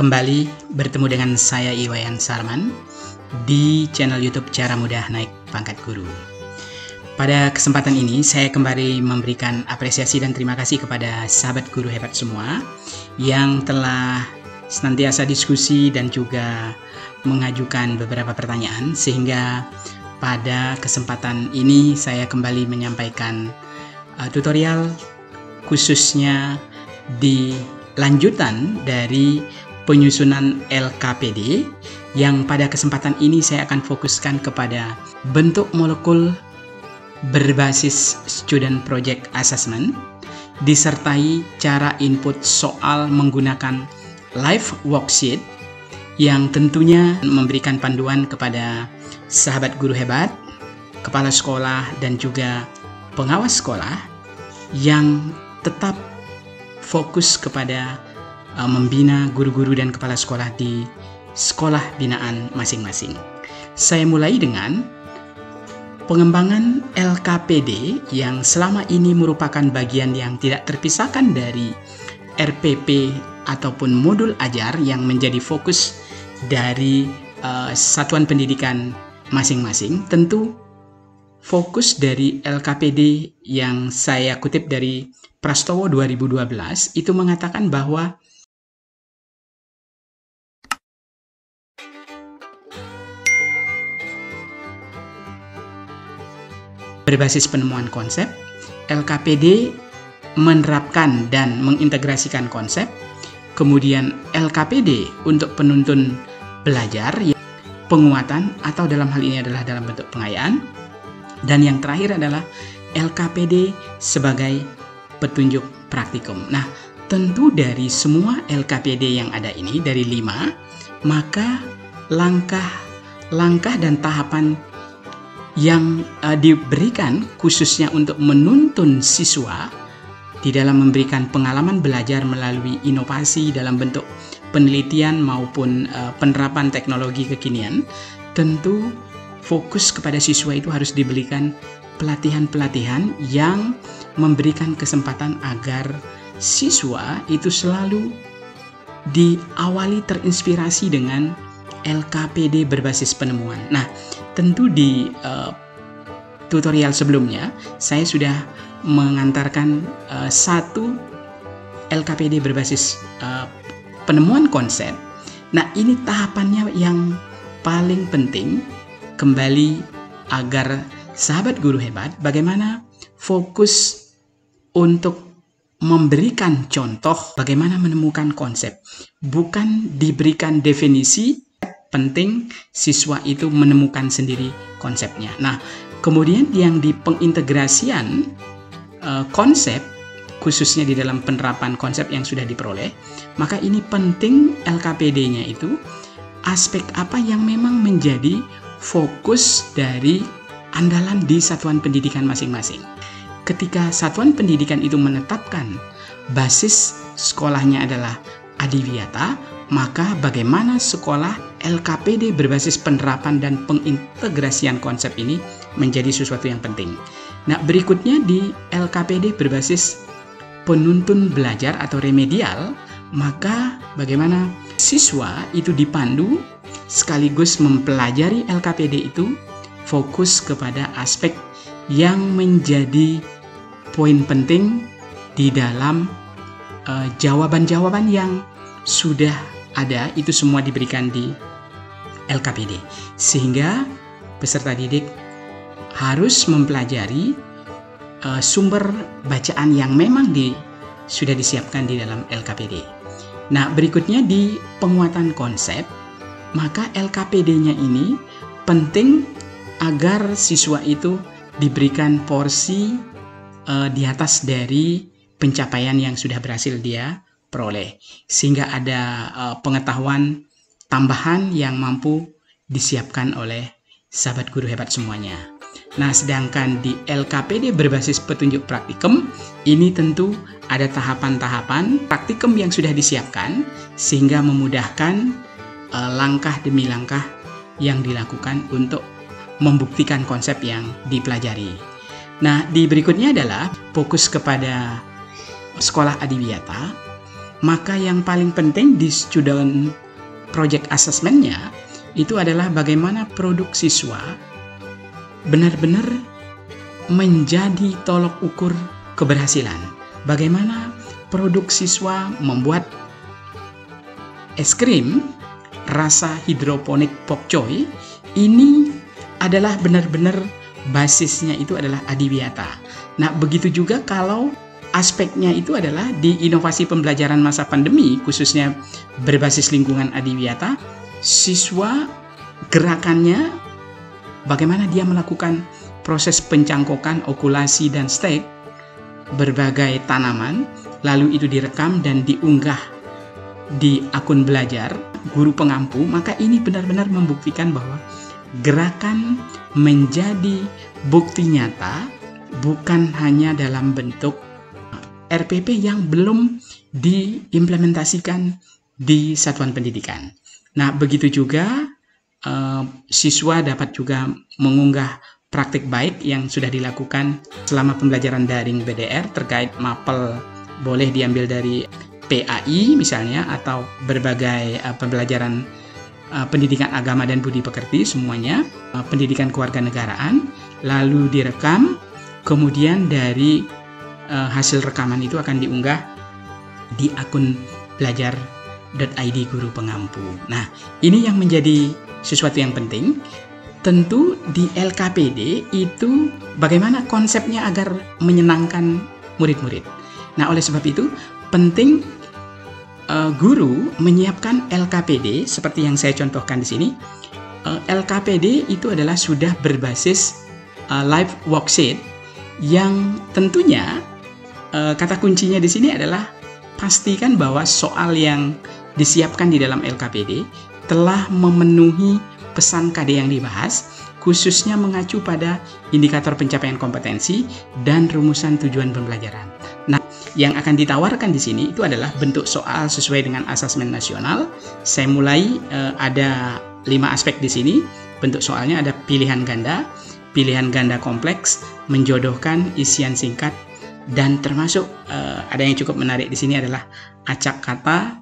Kembali bertemu dengan saya Iwayan Sarman di channel YouTube Cara Mudah Naik Pangkat Guru. Pada kesempatan ini saya kembali memberikan apresiasi dan terima kasih kepada sahabat guru hebat semua yang telah senantiasa diskusi dan juga mengajukan beberapa pertanyaan, sehingga pada kesempatan ini saya kembali menyampaikan tutorial khususnya di lanjutan dari penyusunan LKPD, yang pada kesempatan ini saya akan fokuskan kepada bentuk molekul berbasis Student Project Assessment disertai cara input soal menggunakan live worksheet yang tentunya memberikan panduan kepada sahabat guru hebat, kepala sekolah, dan juga pengawas sekolah yang tetap fokus kepada membina guru-guru dan kepala sekolah di sekolah binaan masing-masing. Saya mulai dengan pengembangan LKPD yang selama ini merupakan bagian yang tidak terpisahkan dari RPP ataupun modul ajar yang menjadi fokus dari satuan pendidikan masing-masing. Tentu fokus dari LKPD yang saya kutip dari Prastowo 2012 itu mengatakan bahwa berbasis penemuan konsep, LKPD menerapkan dan mengintegrasikan konsep, kemudian LKPD untuk penuntun belajar, penguatan atau dalam hal ini adalah dalam bentuk pengayaan, dan yang terakhir adalah LKPD sebagai petunjuk praktikum. Nah, tentu dari semua LKPD yang ada ini, dari 5, maka langkah dan tahapan yang diberikan khususnya untuk menuntun siswa di dalam memberikan pengalaman belajar melalui inovasi dalam bentuk penelitian maupun penerapan teknologi kekinian, tentu fokus kepada siswa itu harus diberikan pelatihan-pelatihan yang memberikan kesempatan agar siswa itu selalu diawali terinspirasi dengan LKPD berbasis penemuan. Nah, tentu di tutorial sebelumnya saya sudah mengantarkan satu LKPD berbasis penemuan konsep. Nah, ini tahapannya yang paling penting, kembali agar sahabat guru hebat bagaimana fokus untuk memberikan contoh bagaimana menemukan konsep, bukan diberikan definisi. Penting siswa itu menemukan sendiri konsepnya. Nah, kemudian yang di pengintegrasian konsep, khususnya di dalam penerapan konsep yang sudah diperoleh, maka ini penting LKPD-nya itu aspek apa yang memang menjadi fokus dari andalan di satuan pendidikan masing-masing. Ketika satuan pendidikan itu menetapkan basis sekolahnya adalah adiwiyata, maka bagaimana sekolah LKPD berbasis penerapan dan pengintegrasian konsep ini menjadi sesuatu yang penting. Nah, berikutnya di LKPD berbasis penuntun belajar atau remedial, maka bagaimana siswa itu dipandu sekaligus mempelajari LKPD itu fokus kepada aspek yang menjadi poin penting di dalam jawaban-jawaban yang sudah ada, itu semua diberikan di LKPD, sehingga peserta didik harus mempelajari sumber bacaan yang memang sudah disiapkan di dalam LKPD. Nah, berikutnya di penguatan konsep, maka LKPD-nya ini penting agar siswa itu diberikan porsi di atas dari pencapaian yang sudah berhasil dia peroleh, sehingga ada pengetahuan tambahan yang mampu disiapkan oleh sahabat guru hebat semuanya. Nah, sedangkan di LKPD berbasis petunjuk praktikum, ini tentu ada tahapan-tahapan praktikum yang sudah disiapkan sehingga memudahkan langkah demi langkah yang dilakukan untuk membuktikan konsep yang dipelajari. Nah, di berikutnya adalah fokus kepada sekolah adiwiyata. maka yang paling penting di student project assessment-nya itu adalah bagaimana produk siswa benar-benar menjadi tolok ukur keberhasilan. Bagaimana produk siswa membuat es krim rasa hidroponik pokcoy ini adalah benar-benar basisnya itu adalah adiwiyata. Nah, begitu juga kalau aspeknya itu adalah di inovasi pembelajaran masa pandemi, khususnya berbasis lingkungan adiwiyata, siswa gerakannya bagaimana dia melakukan proses pencangkokan, okulasi, dan stek berbagai tanaman, lalu itu direkam dan diunggah di akun belajar guru pengampu, maka ini benar-benar membuktikan bahwa gerakan menjadi bukti nyata bukan hanya dalam bentuk RPP yang belum diimplementasikan di satuan pendidikan. Nah, begitu juga siswa dapat juga mengunggah praktik baik yang sudah dilakukan selama pembelajaran daring BDR terkait mapel, boleh diambil dari PAI misalnya, atau berbagai pembelajaran pendidikan agama dan budi pekerti, semuanya pendidikan kewarganegaraan, lalu direkam, kemudian dari hasil rekaman itu akan diunggah di akun belajar.id guru pengampu. Nah, ini yang menjadi sesuatu yang penting. Tentu di LKPD itu bagaimana konsepnya agar menyenangkan murid-murid. Nah, oleh sebab itu penting guru menyiapkan LKPD seperti yang saya contohkan di sini. LKPD itu adalah sudah berbasis live worksheet yang tentunya kata kuncinya di sini adalah pastikan bahwa soal yang disiapkan di dalam LKPD telah memenuhi pesan KD yang dibahas, khususnya mengacu pada indikator pencapaian kompetensi dan rumusan tujuan pembelajaran. Nah, yang akan ditawarkan di sini itu adalah bentuk soal sesuai dengan asesmen nasional. Saya mulai ada 5 aspek di sini. Bentuk soalnya ada pilihan ganda kompleks, menjodohkan, isian singkat, dan termasuk ada yang cukup menarik di sini adalah acak kata,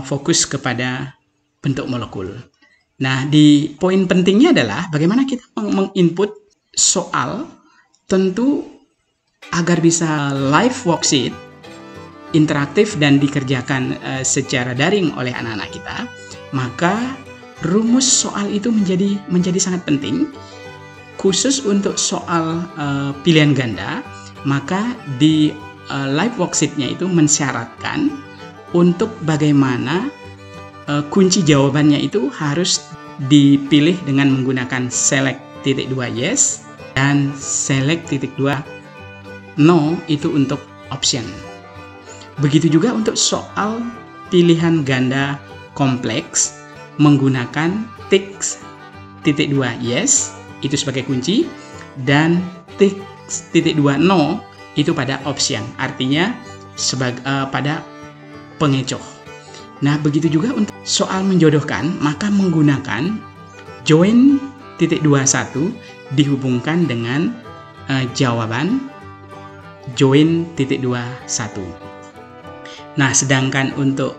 fokus kepada bentuk molekul. Nah, di poin pentingnya adalah bagaimana kita menginput soal, tentu agar bisa live worksheet, interaktif dan dikerjakan secara daring oleh anak-anak kita, maka rumus soal itu menjadi sangat penting. Khusus untuk soal pilihan ganda, maka di live worksheet-nya itu mensyaratkan untuk bagaimana kunci jawabannya itu harus dipilih dengan menggunakan select titik 2 yes dan select titik 2 no itu untuk option. Begitu juga untuk soal pilihan ganda kompleks menggunakan titik 2 yes itu sebagai kunci dan titik 2 no itu pada option, artinya pada pengecoh. Nah, begitu juga untuk soal menjodohkan, maka menggunakan join titik 21 dihubungkan dengan jawaban join titik 21. Nah, sedangkan untuk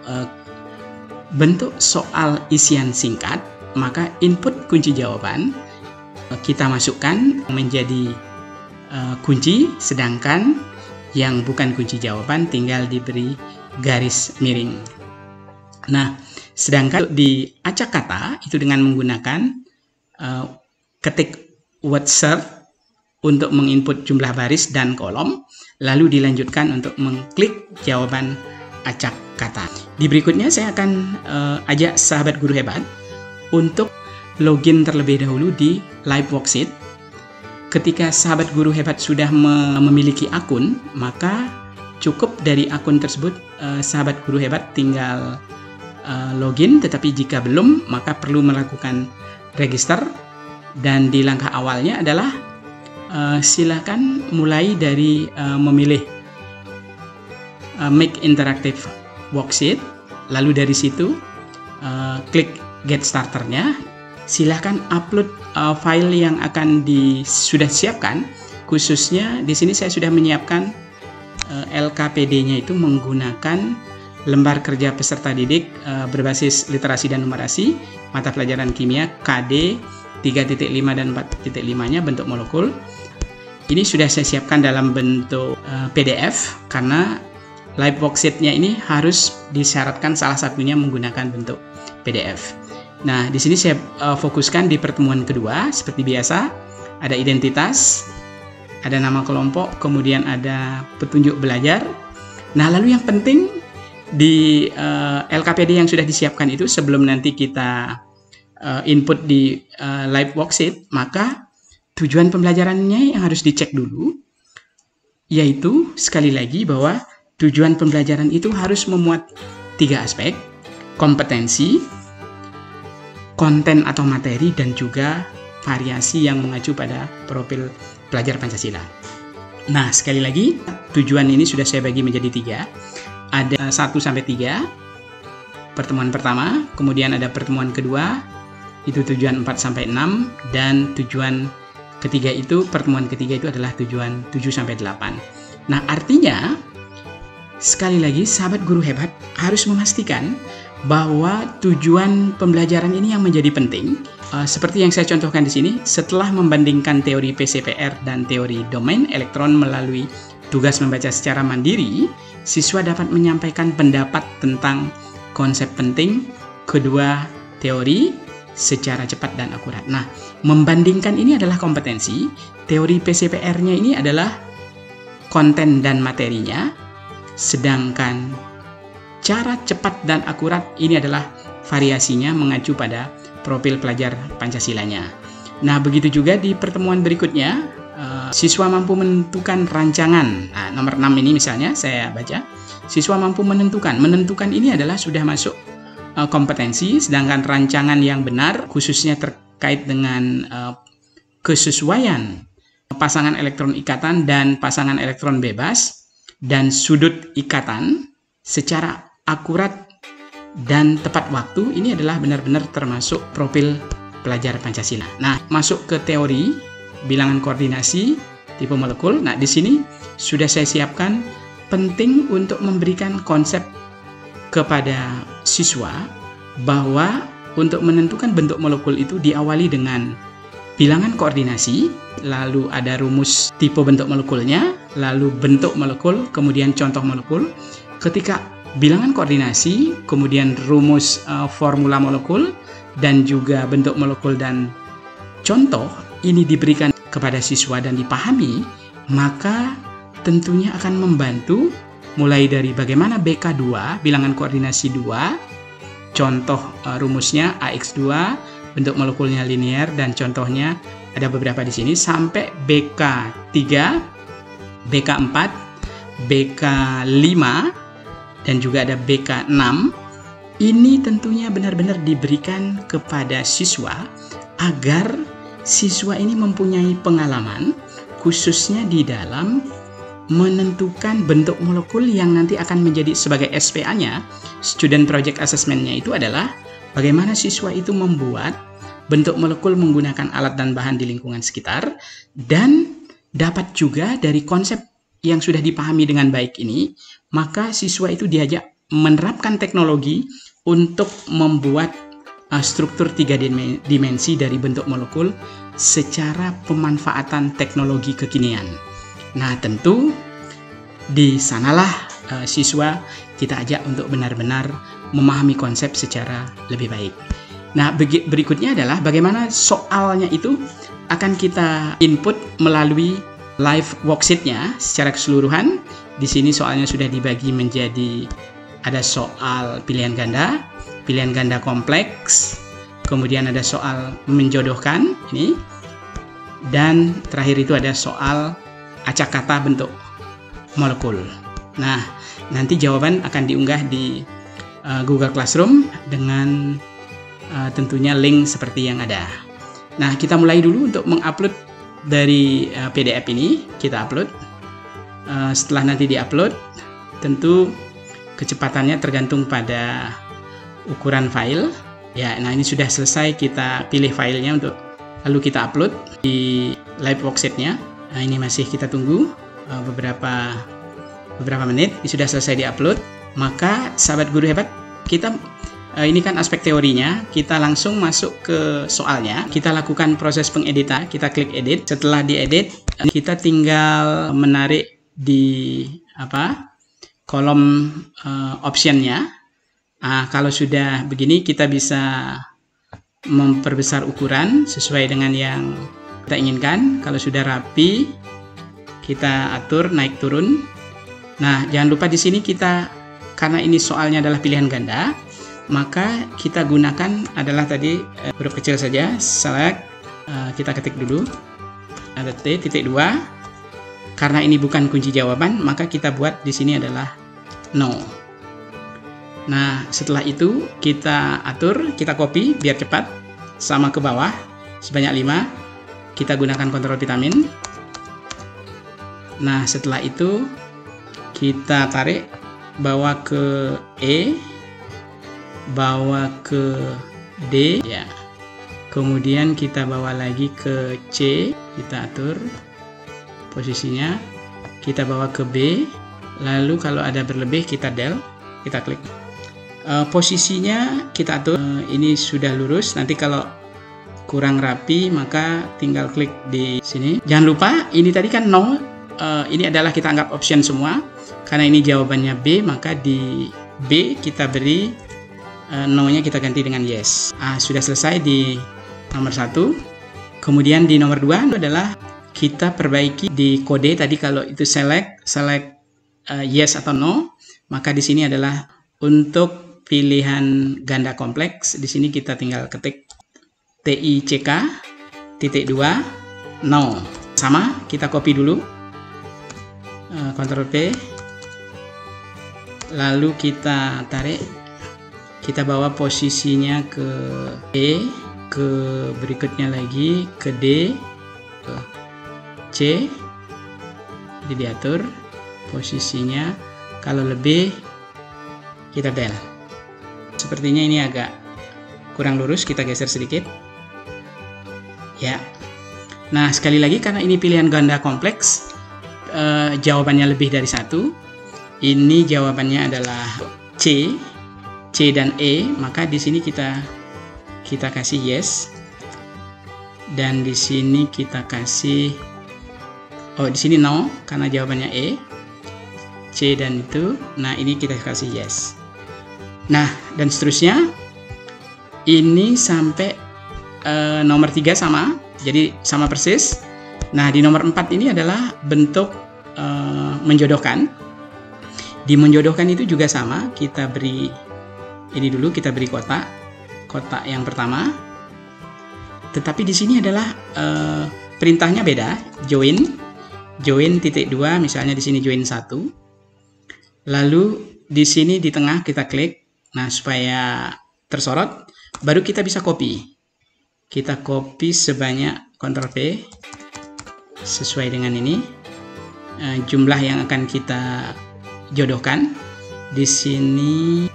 bentuk soal isian singkat, maka input kunci jawaban kita masukkan menjadi kunci, sedangkan yang bukan kunci jawaban tinggal diberi garis miring. Nah, sedangkan di acak kata itu dengan menggunakan ketik word search untuk menginput jumlah baris dan kolom, lalu dilanjutkan untuk mengklik jawaban acak kata. Di berikutnya saya akan ajak sahabat guru hebat untuk login terlebih dahulu di live worksheet. Ketika sahabat guru hebat sudah memiliki akun, maka cukup dari akun tersebut sahabat guru hebat tinggal login, tetapi jika belum maka perlu melakukan register. Dan di langkah awalnya adalah silakan mulai dari memilih make interactive worksheet, lalu dari situ klik get starternya, silakan upload file yang akan sudah siapkan. Khususnya di sini saya sudah menyiapkan LKPD-nya itu menggunakan lembar kerja peserta didik berbasis literasi dan numerasi, mata pelajaran kimia KD 3.5 dan 4.5-nya bentuk molekul. Ini sudah saya siapkan dalam bentuk PDF karena live worksheet-nya ini harus disyaratkan salah satunya menggunakan bentuk PDF. Nah, di sini saya fokuskan di pertemuan kedua seperti biasa, ada identitas, ada nama kelompok, kemudian ada petunjuk belajar. Nah, lalu yang penting di LKPD yang sudah disiapkan itu sebelum nanti kita input di live worksheet, maka tujuan pembelajarannya yang harus dicek dulu, yaitu sekali lagi bahwa tujuan pembelajaran itu harus memuat 3 aspek, kompetensi, konten atau materi, dan juga variasi yang mengacu pada profil pelajar Pancasila. Nah, sekali lagi, tujuan ini sudah saya bagi menjadi 3. Ada 1-3, pertemuan pertama, kemudian ada pertemuan kedua, itu tujuan 4-6, dan tujuan ketiga itu, pertemuan ketiga itu adalah tujuan 7-8. Nah, artinya, sekali lagi, sahabat guru hebat harus memastikan bahwa tujuan pembelajaran ini yang menjadi penting. Seperti yang saya contohkan di sini, setelah membandingkan teori PCPR dan teori domain elektron melalui tugas membaca secara mandiri, siswa dapat menyampaikan pendapat tentang konsep penting kedua teori secara cepat dan akurat. Nah, membandingkan ini adalah kompetensi, teori PCPR-nya ini adalah konten dan materinya, sedangkan cara cepat dan akurat ini adalah variasinya mengacu pada profil pelajar Pancasilanya. Nah, begitu juga di pertemuan berikutnya, siswa mampu menentukan rancangan. Nah, nomor 6 ini misalnya saya baca, siswa mampu menentukan. Menentukan ini adalah sudah masuk kompetensi, sedangkan rancangan yang benar khususnya terkait dengan kesesuaian pasangan elektron ikatan dan pasangan elektron bebas dan sudut ikatan secara akurat dan tepat waktu, ini adalah benar-benar termasuk profil pelajar Pancasila. Nah, masuk ke teori bilangan koordinasi tipe molekul. Nah, di sini sudah saya siapkan penting untuk memberikan konsep kepada siswa bahwa untuk menentukan bentuk molekul itu diawali dengan bilangan koordinasi, lalu ada rumus tipe bentuk molekulnya, lalu bentuk molekul, kemudian contoh molekul. Ketika bilangan koordinasi, kemudian rumus formula molekul, dan juga bentuk molekul dan contoh ini diberikan kepada siswa dan dipahami, maka tentunya akan membantu mulai dari bagaimana BK2, bilangan koordinasi 2, contoh rumusnya AX2, bentuk molekulnya linear, dan contohnya ada beberapa di sini, sampai BK3, BK4, BK5, dan juga ada BK6. Ini tentunya benar-benar diberikan kepada siswa agar siswa ini mempunyai pengalaman khususnya di dalam menentukan bentuk molekul yang nanti akan menjadi sebagai SPA-nya, Student Project Assessment-nya itu adalah bagaimana siswa itu membuat bentuk molekul menggunakan alat dan bahan di lingkungan sekitar, dan dapat juga dari konsep yang sudah dipahami dengan baik ini, maka siswa itu diajak menerapkan teknologi untuk membuat struktur 3 dimensi dari bentuk molekul secara pemanfaatan teknologi kekinian. Nah, tentu di sanalah siswa kita ajak untuk benar-benar memahami konsep secara lebih baik. Nah, berikutnya adalah bagaimana soalnya itu akan kita input melalui live worksheet-nya secara keseluruhan. Di sini soalnya sudah dibagi menjadi ada soal pilihan ganda kompleks, kemudian ada soal menjodohkan ini, dan terakhir itu ada soal acak kata bentuk molekul. Nah, nanti jawaban akan diunggah di Google Classroom dengan tentunya link seperti yang ada. Nah, kita mulai dulu untuk mengupload dari PDF ini. Kita upload. Setelah nanti diupload, tentu kecepatannya tergantung pada ukuran file. Ya, nah ini sudah selesai, kita pilih filenya untuk lalu kita upload di live worksheet-nya. Nah, ini masih kita tunggu beberapa menit. Ini sudah selesai diupload. Maka sahabat guru hebat, kita ini kan aspek teorinya, kita langsung masuk ke soalnya. Kita lakukan proses pengeditan, kita klik edit. Setelah diedit, kita tinggal menarik di kolom optionnya. Kalau sudah begini, kita bisa memperbesar ukuran sesuai dengan yang kita inginkan. Kalau sudah rapi, kita atur naik turun. Nah, jangan lupa di sini kita, karena ini soalnya adalah pilihan ganda, maka kita gunakan adalah tadi huruf kecil saja, select, kita ketik dulu, ada T, titik 2. Karena ini bukan kunci jawaban, maka kita buat di sini adalah no. Nah, setelah itu kita atur, kita copy biar cepat, sama ke bawah, sebanyak 5. Kita gunakan kontrol vitamin. Nah, setelah itu kita tarik, bawa ke E, bawa ke D, ya. Kemudian kita bawa lagi ke C, kita atur posisinya, kita bawa ke B, lalu kalau ada berlebih kita del, kita klik. Posisinya kita atur, ini sudah lurus, nanti kalau kurang rapi maka tinggal klik di sini. Jangan lupa ini tadi kan no, ini adalah kita anggap option semua, karena ini jawabannya B, maka di B kita beri no-nya kita ganti dengan yes. Sudah selesai di nomor 1. Kemudian di nomor 2 adalah kita perbaiki di kode tadi, kalau itu select yes atau no, maka di sini adalah untuk pilihan ganda kompleks. Di sini kita tinggal ketik TICK titik 2 no. Sama, kita copy dulu, Ctrl P, lalu kita tarik, kita bawa posisinya ke E, ke berikutnya lagi ke D, ke C, jadi diatur posisinya. Kalau lebih kita bel. Sepertinya ini agak kurang lurus, kita geser sedikit, ya. Nah, sekali lagi karena ini pilihan ganda kompleks, jawabannya lebih dari 1. Ini jawabannya adalah C dan E, maka di sini kita kasih yes, dan di sini kita kasih di sini no karena jawabannya E, C dan itu. Nah, ini kita kasih yes. Nah, dan seterusnya ini sampai nomor 3 sama, jadi sama persis. Nah, di nomor 4 ini adalah bentuk menjodohkan. Di menjodohkan itu juga sama, kita beri ini dulu, kita beri kotak yang pertama. Tetapi di sini adalah perintahnya beda, join titik 2, misalnya di sini join 1. Lalu di sini di tengah kita klik, nah supaya tersorot, baru kita bisa copy. Kita copy sebanyak Ctrl P sesuai dengan ini jumlah yang akan kita jodohkan. Di sini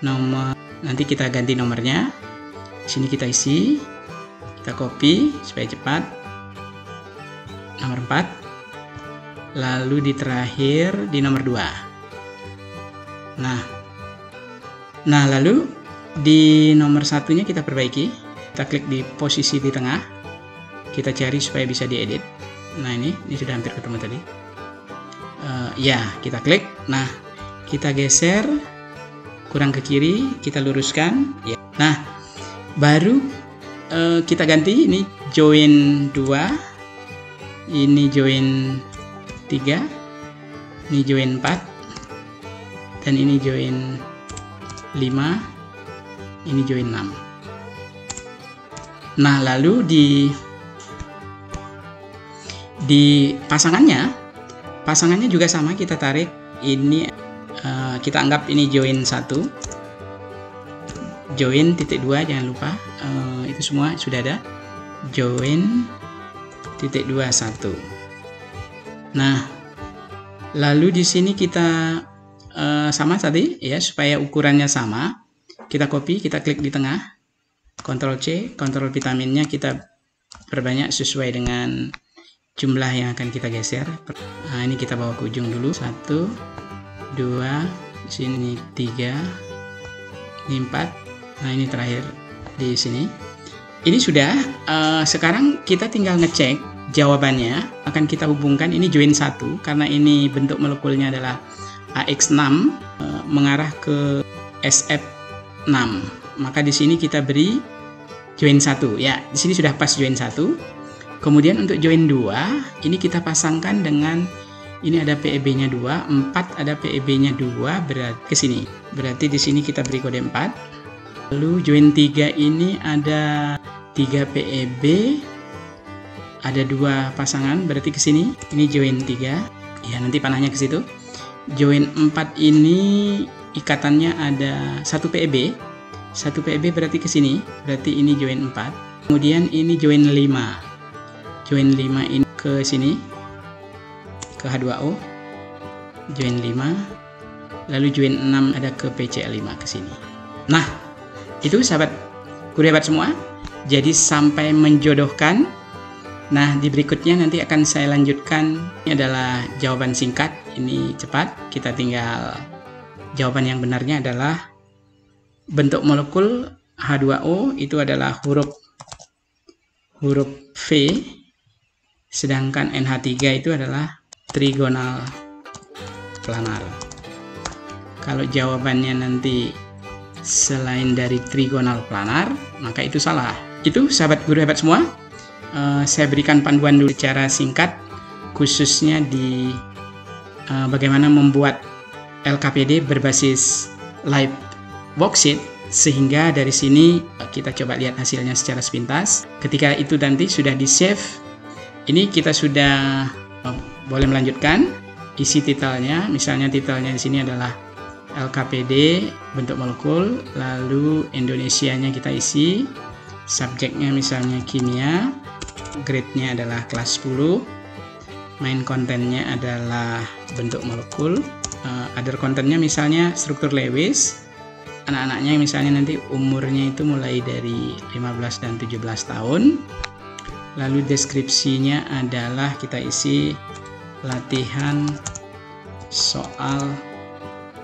nomor, nanti kita ganti nomornya. Di sini kita isi, kita copy supaya cepat. Nomor 4. Lalu di terakhir di nomor 2. Nah lalu di nomor 1-nya kita perbaiki. Kita klik di posisi di tengah. Kita cari supaya bisa diedit. Nah, ini sudah hampir ketemu tadi. Ya, kita klik. Nah, kita geser kurang ke kiri, kita luruskan. Ya. Nah, baru kita ganti, ini join 2, ini join 3, ini join 4, dan ini join 5, ini join 6. Nah, lalu di pasangannya juga sama, kita tarik ini, kita anggap ini join 1, join titik 2, jangan lupa itu semua sudah ada, join titik 2 1. Nah, lalu di sini kita sama tadi ya, supaya ukurannya sama, kita copy, kita klik di tengah, Ctrl C, Ctrl vitaminnya kita perbanyak sesuai dengan jumlah yang akan kita geser. Nah, ini kita bawa ke ujung dulu, 1, 2, Di sini 3, ini 4. Nah, ini terakhir di sini. Ini sudah. Sekarang kita tinggal ngecek jawabannya. Akan kita hubungkan ini join 1 karena ini bentuk molekulnya adalah AX6 mengarah ke SF6. Maka di sini kita beri join 1. Ya, di sini sudah pas join 1. Kemudian untuk join 2, ini kita pasangkan dengan ini ada PEB-nya 2, 4 ada PEB-nya 2, berarti ke sini. Berarti di sini kita beri kode 4. Lalu join 3 ini ada 3 PEB, ada 2 pasangan, berarti ke sini. Ini join 3. Ya, nanti panahnya ke situ. Join 4 ini ikatannya ada 1 PEB. 1 PEB berarti ke sini. Berarti ini join 4. Kemudian ini join 5. Join 5 ini ke sini. Ke H2O, join 5, lalu join 6 ada ke PCl5 ke sini. Nah, itu sahabat guru hebat semua. Jadi sampai menjodohkan. Nah, di berikutnya nanti akan saya lanjutkan. Ini adalah jawaban singkat, ini cepat. Kita tinggal jawaban yang benarnya adalah bentuk molekul H2O itu adalah huruf V, sedangkan NH3 itu adalah trigonal planar. Kalau jawabannya nanti selain dari trigonal planar, maka itu salah. Itu sahabat guru hebat semua. Saya berikan panduan dulu secara singkat, khususnya di bagaimana membuat LKPD berbasis live worksheet, sehingga dari sini kita coba lihat hasilnya secara sepintas. Ketika itu nanti sudah di save, ini kita sudah boleh melanjutkan isi titelnya. Misalnya titelnya di sini adalah LKPD bentuk molekul, lalu Indonesianya kita isi, subjeknya misalnya kimia, grade-nya adalah kelas 10, main kontennya adalah bentuk molekul, other kontennya misalnya struktur Lewis, anak-anaknya misalnya nanti umurnya itu mulai dari 15 dan 17 tahun, lalu deskripsinya adalah kita isi latihan soal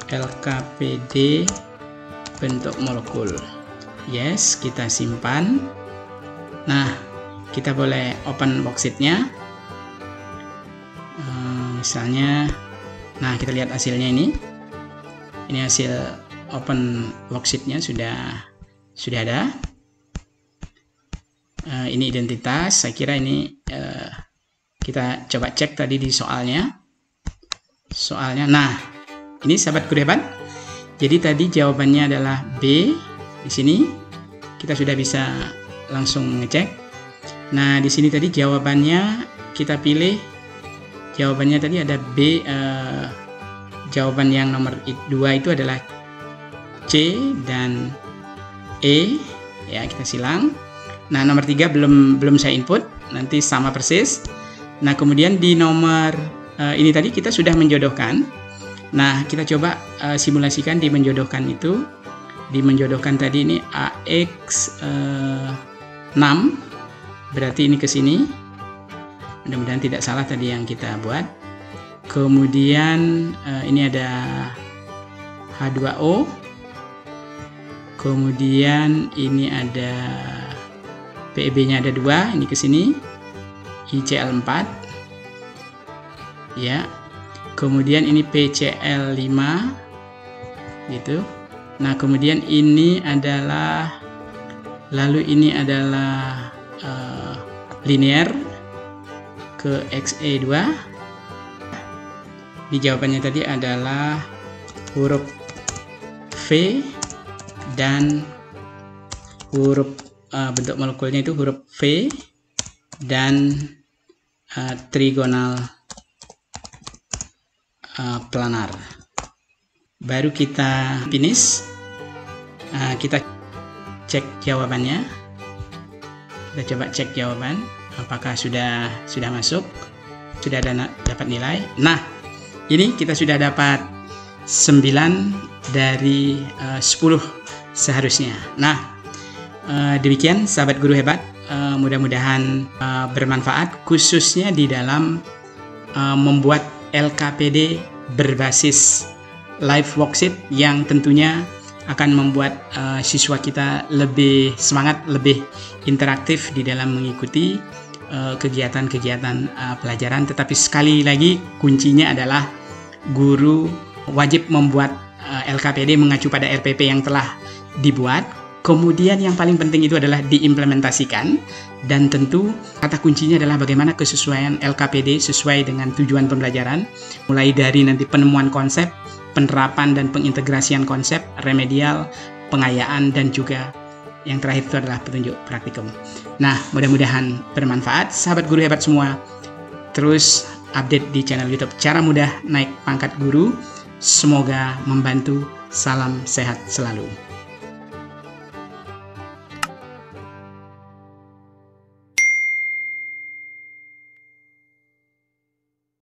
LKPD bentuk molekul. Yes, kita simpan. Nah, kita boleh open worksheetnya. Misalnya, nah kita lihat hasilnya ini. Ini hasil open worksheetnya sudah ada. Ini identitas. Saya kira ini kita coba cek tadi di soalnya. Nah, ini sahabat guru hebat. Jadi tadi jawabannya adalah B. Di sini kita sudah bisa langsung ngecek. Nah, di sini tadi jawabannya kita pilih. Jawabannya tadi ada B. Jawaban yang nomor 2 itu adalah C dan E. Ya, kita silang. Nah, nomor 3 belum saya input. Nanti sama persis. Nah, kemudian di nomor ini tadi kita sudah menjodohkan. Nah, kita coba simulasikan di menjodohkan itu. Di menjodohkan tadi ini AX 6, berarti ini ke sini. Mudah-mudahan tidak salah tadi yang kita buat. Kemudian ini ada H2O. Kemudian ini ada PEB-nya ada 2, ini ke sini. ICl4, ya. Kemudian ini PCl5, gitu. Nah, kemudian ini adalah, lalu ini adalah linear ke XE2. Di jawabannya tadi adalah huruf V dan huruf bentuk molekulnya itu huruf V dan trigonal planar. Baru kita finish. Kita cek jawabannya. Kita coba cek jawaban apakah sudah masuk, sudah dapat nilai. Nah, ini kita sudah dapat 9 dari 10 seharusnya. Nah, demikian sahabat guru hebat. Mudah-mudahan bermanfaat, khususnya di dalam membuat LKPD berbasis live worksheet yang tentunya akan membuat siswa kita lebih semangat, lebih interaktif di dalam mengikuti kegiatan-kegiatan pelajaran. Tetapi sekali lagi kuncinya adalah guru wajib membuat LKPD mengacu pada RPP yang telah dibuat. Kemudian yang paling penting itu adalah diimplementasikan, dan tentu kata kuncinya adalah bagaimana kesesuaian LKPD sesuai dengan tujuan pembelajaran, mulai dari nanti penemuan konsep, penerapan dan pengintegrasian konsep, remedial, pengayaan, dan juga yang terakhir itu adalah petunjuk praktikum. Nah, mudah-mudahan bermanfaat. Sahabat guru hebat semua, terus update di channel YouTube Cara Mudah Naik Pangkat Guru. Semoga membantu. Salam sehat selalu.